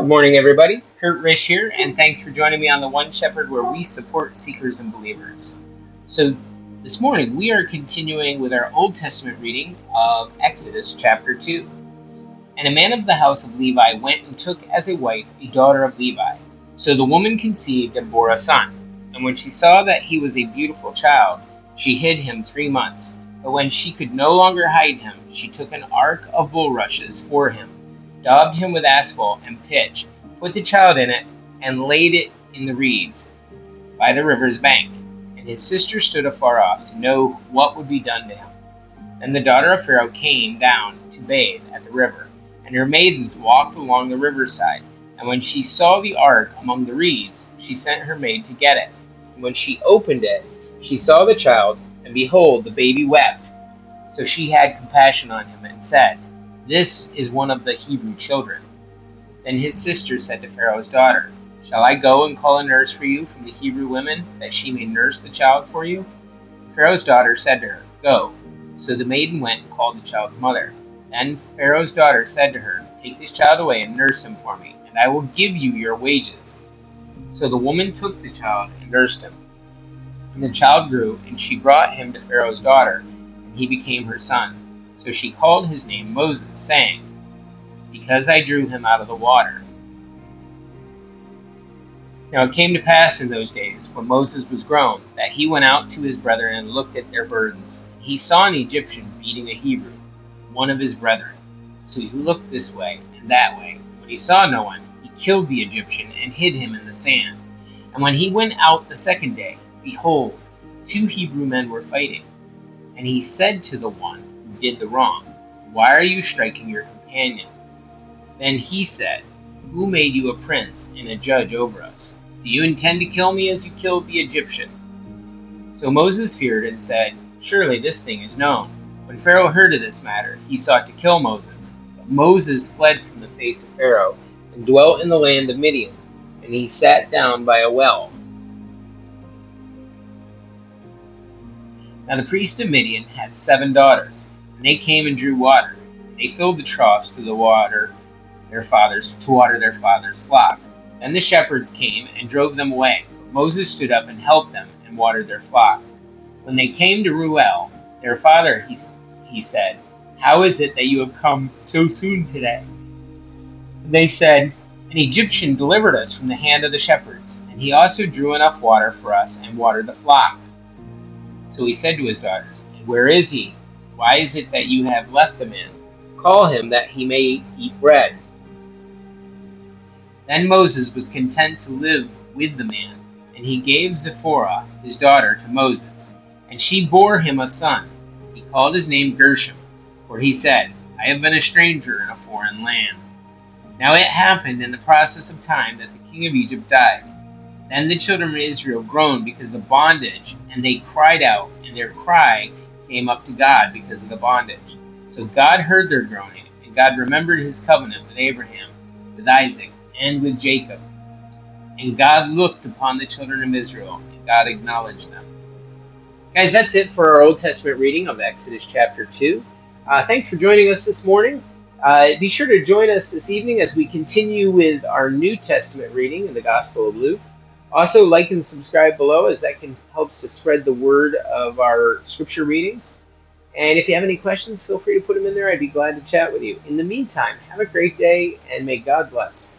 Good morning, everybody. Kurt Risch here, and thanks for joining me on the One Shepherd, where we support seekers and believers. So, this morning we are continuing with our Old Testament reading of Exodus chapter 2. And a man of the house of Levi went and took as a wife a daughter of Levi. So the woman conceived and bore a son. And when she saw that he was a beautiful child, she hid him 3 months. But when she could no longer hide him, she took an ark of bulrushes for him, daubed him with asphalt and pitch, put the child in it, and laid it in the reeds by the river's bank. And his sister stood afar off to know what would be done to him. Then the daughter of Pharaoh came down to bathe at the river, and her maidens walked along the riverside. And when she saw the ark among the reeds, she sent her maid to get it. And when she opened it, she saw the child, and behold, the baby wept. So she had compassion on him and said, "This is one of the Hebrew children." Then his sister said to Pharaoh's daughter, "Shall I go and call a nurse for you from the Hebrew women, that she may nurse the child for you?" Pharaoh's daughter said to her, "Go." So the maiden went and called the child's mother. Then Pharaoh's daughter said to her, "Take this child away and nurse him for me, and I will give you your wages." So the woman took the child and nursed him. And the child grew, and she brought him to Pharaoh's daughter, and he became her son. So she called his name Moses, saying, "Because I drew him out of the water." Now it came to pass in those days, when Moses was grown, that he went out to his brethren and looked at their burdens. He saw an Egyptian beating a Hebrew, one of his brethren. So he looked this way and that way. When he saw no one, he killed the Egyptian and hid him in the sand. And when he went out the second day, behold, 2 Hebrew men were fighting. And he said to the one who did the wrong, "Why are you striking your companion?" Then he said, "Who made you a prince and a judge over us? Do you intend to kill me as you killed the Egyptian?" So Moses feared and said, "Surely this thing is known." When Pharaoh heard of this matter, he sought to kill Moses. But Moses fled from the face of Pharaoh and dwelt in the land of Midian, and he sat down by a well. Now the priest of Midian had 7 daughters, and they came and drew water. They filled the troughs to water their father's flock. Then the shepherds came and drove them away. But Moses stood up and helped them and watered their flock. When they came to Reuel, their father, he said, "How is it that you have come so soon today?" And they said, "An Egyptian delivered us from the hand of the shepherds, and he also drew enough water for us and watered the flock." So he said to his daughters, "And where is he? Why is it that you have left the man? Call him that he may eat bread." Then Moses was content to live with the man, and he gave Zipporah, his daughter, to Moses, and she bore him a son. He called his name Gershom, for he said, "I have been a stranger in a foreign land." Now it happened in the process of time that the king of Egypt died. Then the children of Israel groaned because of the bondage, and they cried out, and their cry came up to God because of the bondage. So God heard their groaning, and God remembered his covenant with Abraham, with Isaac, and with Jacob. And God looked upon the children of Israel, and God acknowledged them. Guys, that's it for our Old Testament reading of Exodus chapter 2. Thanks for joining us this morning. Be sure to join us this evening as we continue with our New Testament reading in the Gospel of Luke. Also, like and subscribe below, as that helps to spread the word of our scripture readings. And if you have any questions, feel free to put them in there. I'd be glad to chat with you. In the meantime, have a great day, and may God bless.